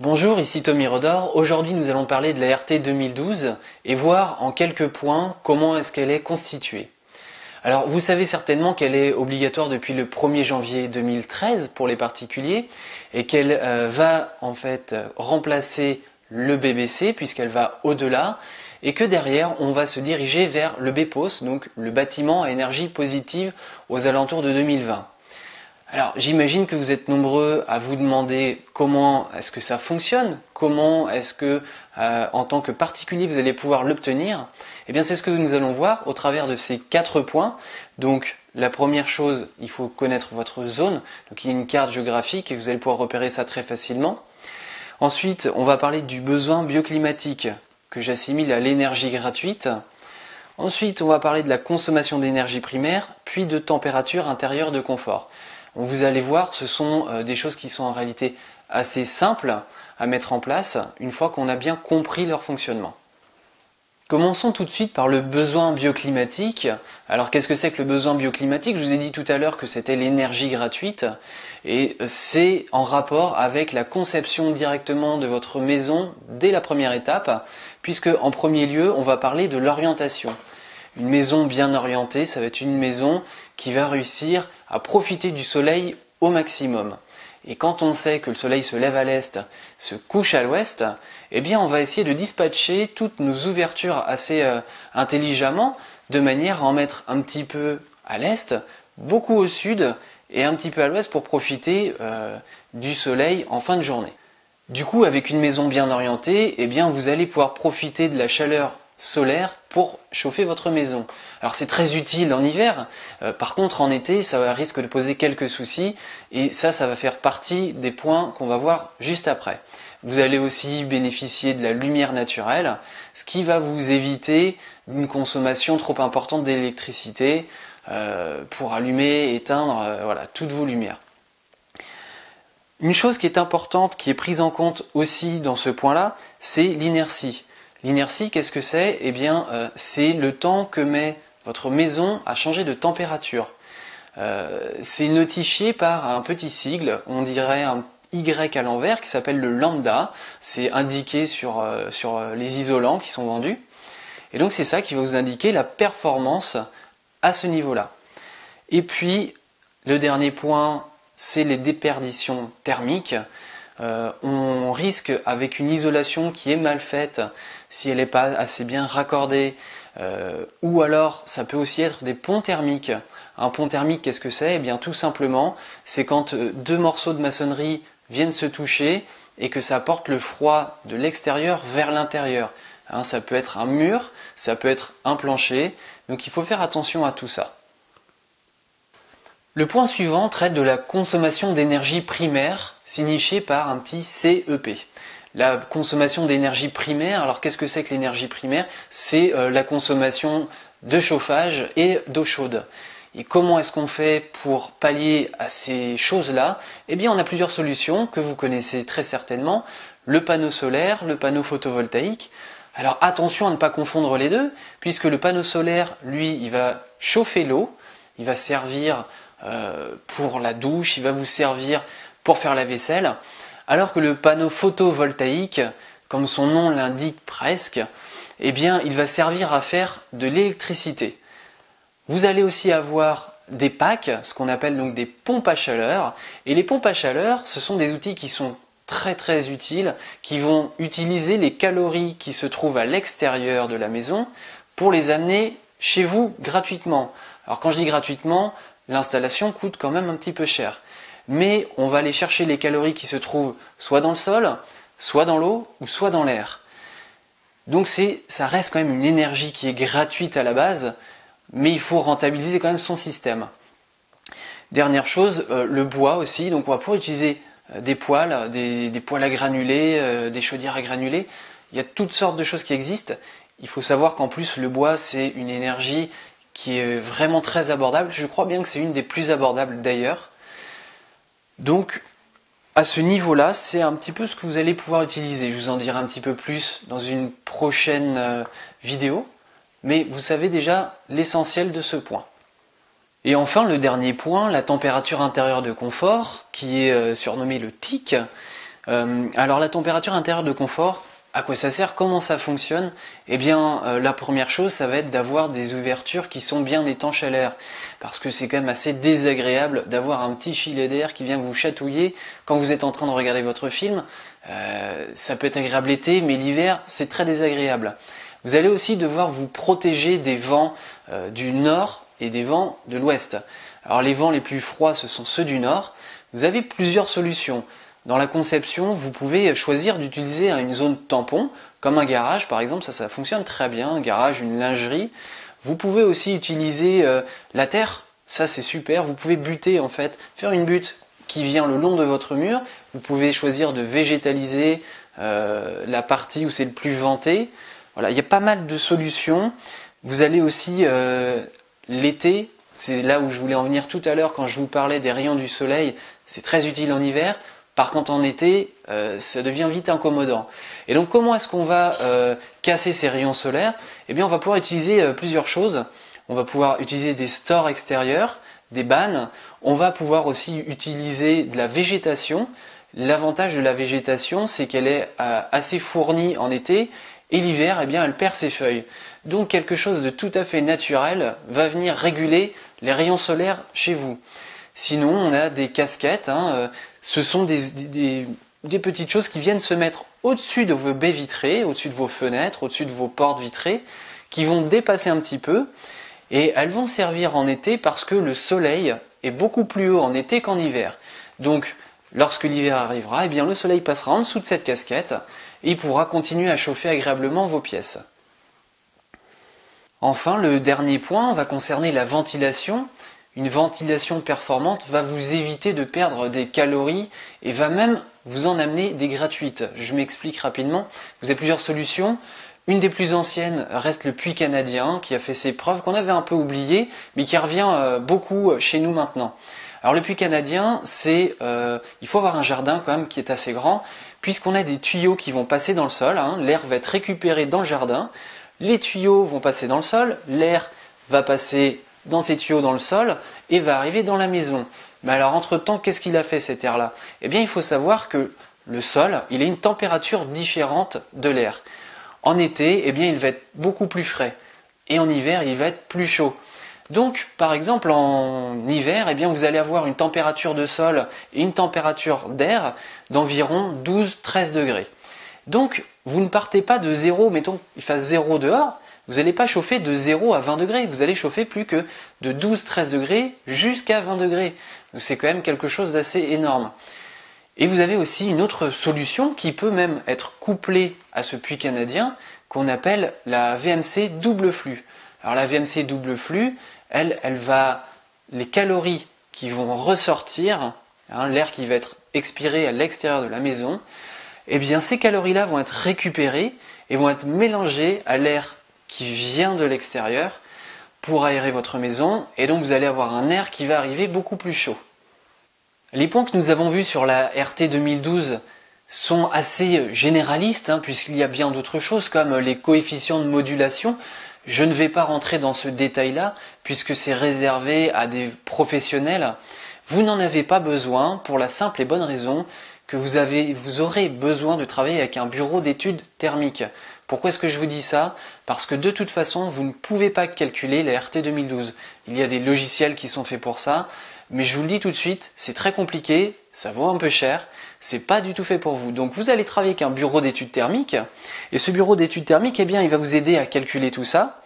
Bonjour, ici Tommy Rodor. Aujourd'hui, nous allons parler de la RT 2012 et voir en quelques points comment est-ce qu'elle est constituée. Alors, vous savez certainement qu'elle est obligatoire depuis le 1er janvier 2013 pour les particuliers et qu'elle va en fait remplacer le BBC puisqu'elle va au-delà et que derrière, on va se diriger vers le BPOS, donc le bâtiment à énergie positive aux alentours de 2020. Alors j'imagine que vous êtes nombreux à vous demander comment est-ce que ça fonctionne, comment est-ce que en tant que particulier vous allez pouvoir l'obtenir. Eh bien c'est ce que nous allons voir au travers de ces 4 points. Donc la première chose, il faut connaître votre zone, donc il y a une carte géographique et vous allez pouvoir repérer ça très facilement. Ensuite on va parler du besoin bioclimatique que j'assimile à l'énergie gratuite. Ensuite on va parler de la consommation d'énergie primaire, puis de température intérieure de confort. Vous allez voir, ce sont des choses qui sont en réalité assez simples à mettre en place une fois qu'on a bien compris leur fonctionnement. Commençons tout de suite par le besoin bioclimatique. Alors qu'est-ce que c'est que le besoin bioclimatique? Je vous ai dit tout à l'heure que c'était l'énergie gratuite et c'est en rapport avec la conception directement de votre maison dès la première étape, puisque en premier lieu, on va parler de l'orientation. Une maison bien orientée, ça va être une maison qui va réussir à profiter du soleil au maximum. Et quand on sait que le soleil se lève à l'est, se couche à l'ouest, eh bien on va essayer de dispatcher toutes nos ouvertures assez intelligemment, de manière à en mettre un petit peu à l'est, beaucoup au sud et un petit peu à l'ouest pour profiter du soleil en fin de journée. Du coup, avec une maison bien orientée, eh bien vous allez pouvoir profiter de la chaleur solaire pour chauffer votre maison. Alors c'est très utile en hiver, par contre en été ça risque de poser quelques soucis et ça va faire partie des points qu'on va voir juste après. Vous allez aussi bénéficier de la lumière naturelle, ce qui va vous éviter une consommation trop importante d'électricité pour allumer, éteindre, voilà, toutes vos lumières. Une chose qui est importante, qui est prise en compte aussi dans ce point-là, c'est l'inertie. L'inertie, qu'est-ce que c'est? Eh bien, c'est le temps que met votre maison à changer de température. C'est notifié par un petit sigle, on dirait un Y à l'envers, qui s'appelle le lambda. C'est indiqué sur les isolants qui sont vendus. Et donc, c'est ça qui va vous indiquer la performance à ce niveau-là. Et puis, le dernier point, c'est les déperditions thermiques. On risque, avec une isolation qui est mal faite, si elle n'est pas assez bien raccordée, ou alors ça peut aussi être des ponts thermiques. Un pont thermique, qu'est-ce que c'est? Eh bien tout simplement, c'est quand deux morceaux de maçonnerie viennent se toucher et que ça apporte le froid de l'extérieur vers l'intérieur. Hein, ça peut être un mur, ça peut être un plancher, donc il faut faire attention à tout ça. Le point suivant traite de la consommation d'énergie primaire, signifiée par un petit CEP. La consommation d'énergie primaire, alors qu'est-ce que c'est que l'énergie primaire? C'est la consommation de chauffage et d'eau chaude. Et comment est-ce qu'on fait pour pallier à ces choses-là? Eh bien, on a plusieurs solutions que vous connaissez très certainement. Le panneau solaire, le panneau photovoltaïque. Alors attention à ne pas confondre les deux, puisque le panneau solaire, lui, il va chauffer l'eau, il va servir pour la douche, il va vous servir pour faire la vaisselle, alors que le panneau photovoltaïque, comme son nom l'indique presque, eh bien, il va servir à faire de l'électricité. Vous allez aussi avoir des packs, ce qu'on appelle donc des pompes à chaleur, et les pompes à chaleur, ce sont des outils qui sont très très utiles, qui vont utiliser les calories qui se trouvent à l'extérieur de la maison pour les amener chez vous gratuitement. Alors quand je dis gratuitement, l'installation coûte quand même un petit peu cher. Mais on va aller chercher les calories qui se trouvent soit dans le sol, soit dans l'eau, ou soit dans l'air. Donc ça reste quand même une énergie qui est gratuite à la base, mais il faut rentabiliser quand même son système. Dernière chose, le bois aussi. Donc on va pouvoir utiliser des poêles, des poêles à granulés, des chaudières à granulés. Il y a toutes sortes de choses qui existent. Il faut savoir qu'en plus le bois c'est une énergie qui est vraiment très abordable. Je crois bien que c'est une des plus abordables d'ailleurs. Donc, à ce niveau-là, c'est un petit peu ce que vous allez pouvoir utiliser. Je vous en dirai un petit peu plus dans une prochaine vidéo, mais vous savez déjà l'essentiel de ce point. Et enfin, le dernier point, la température intérieure de confort, qui est surnommée le TIC. Alors la température intérieure de confort, à quoi ça sert? Comment ça fonctionne? Eh bien, la première chose, ça va être d'avoir des ouvertures qui sont bien étanches à l'air. Parce que c'est quand même assez désagréable d'avoir un petit filet d'air qui vient vous chatouiller quand vous êtes en train de regarder votre film. Ça peut être agréable l'été, mais l'hiver, c'est très désagréable. Vous allez aussi devoir vous protéger des vents du nord et des vents de l'ouest. Alors les vents les plus froids, ce sont ceux du nord. Vous avez plusieurs solutions. Dans la conception, vous pouvez choisir d'utiliser une zone tampon, comme un garage par exemple, ça fonctionne très bien, un garage, une lingerie. Vous pouvez aussi utiliser la terre, ça c'est super, vous pouvez buter en fait, faire une butte qui vient le long de votre mur. Vous pouvez choisir de végétaliser la partie où c'est le plus venté. Voilà, il y a pas mal de solutions. Vous allez aussi l'été, c'est là où je voulais en venir tout à l'heure quand je vous parlais des rayons du soleil, c'est très utile en hiver. Par contre en été, ça devient vite incommodant. Et donc comment est-ce qu'on va casser ces rayons solaires? Eh bien on va pouvoir utiliser plusieurs choses. On va pouvoir utiliser des stores extérieurs, des bannes. On va pouvoir aussi utiliser de la végétation. L'avantage de la végétation, c'est qu'elle est assez fournie en été et l'hiver, eh bien, elle perd ses feuilles. Donc quelque chose de tout à fait naturel va venir réguler les rayons solaires chez vous. Sinon, on a des casquettes. Ce sont des petites choses qui viennent se mettre au-dessus de vos baies vitrées, au-dessus de vos fenêtres, au-dessus de vos portes vitrées, qui vont dépasser un petit peu. Et elles vont servir en été parce que le soleil est beaucoup plus haut en été qu'en hiver. Donc, lorsque l'hiver arrivera, eh bien, le soleil passera en dessous de cette casquette et il pourra continuer à chauffer agréablement vos pièces. Enfin, le dernier point va concerner la ventilation. Une ventilation performante va vous éviter de perdre des calories et va même vous en amener des gratuites. Je m'explique rapidement. Vous avez plusieurs solutions. Une des plus anciennes reste le puits canadien qui a fait ses preuves, qu'on avait un peu oublié, mais qui revient beaucoup chez nous maintenant. Alors le puits canadien, il faut avoir un jardin quand même qui est assez grand, puisqu'on a des tuyaux qui vont passer dans le sol, l'air va être récupéré dans le jardin, les tuyaux vont passer dans le sol, l'air va passer dans ces tuyaux dans le sol et va arriver dans la maison. Mais alors entre-temps, qu'est-ce qu'il a fait cet air-là? Eh bien il faut savoir que le sol, il a une température différente de l'air. En été, eh bien, il va être beaucoup plus frais. Et en hiver, il va être plus chaud. Donc, par exemple, en hiver, eh bien, vous allez avoir une température de sol et une température d'air d'environ 12-13 degrés. Donc, vous ne partez pas de 0, mettons qu'il fasse 0 dehors, vous n'allez pas chauffer de 0 à 20 degrés. Vous allez chauffer plus que de 12-13 degrés jusqu'à 20 degrés. Donc, c'est quand même quelque chose d'assez énorme. Et vous avez aussi une autre solution qui peut même être couplée à ce puits canadien qu'on appelle la VMC double flux. Alors la VMC double flux, elle va, les calories qui vont ressortir, l'air qui va être expiré à l'extérieur de la maison, eh bien ces calories-là vont être récupérées et vont être mélangées à l'air qui vient de l'extérieur pour aérer votre maison et donc vous allez avoir un air qui va arriver beaucoup plus chaud. Les points que nous avons vus sur la RT 2012 sont assez généralistes, puisqu'il y a bien d'autres choses comme les coefficients de modulation. Je ne vais pas rentrer dans ce détail-là, puisque c'est réservé à des professionnels. Vous n'en avez pas besoin pour la simple et bonne raison que vous aurez besoin de travailler avec un bureau d'études thermiques. Pourquoi est-ce que je vous dis ça? Parce que de toute façon, vous ne pouvez pas calculer la RT 2012. Il y a des logiciels qui sont faits pour ça. Mais je vous le dis tout de suite, c'est très compliqué, ça vaut un peu cher, c'est pas du tout fait pour vous. Donc vous allez travailler avec un bureau d'études thermiques, et ce bureau d'études thermiques, eh bien, il va vous aider à calculer tout ça.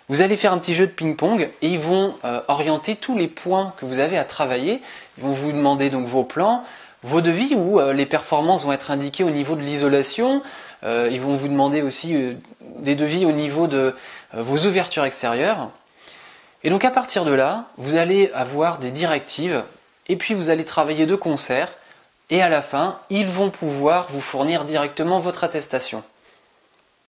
Vous allez faire un petit jeu de ping-pong, et ils vont orienter tous les points que vous avez à travailler. Ils vont vous demander donc vos plans, vos devis, où les performances vont être indiquées au niveau de l'isolation. Ils vont vous demander aussi des devis au niveau de vos ouvertures extérieures. Et donc à partir de là, vous allez avoir des directives et puis vous allez travailler de concert et à la fin, ils vont pouvoir vous fournir directement votre attestation.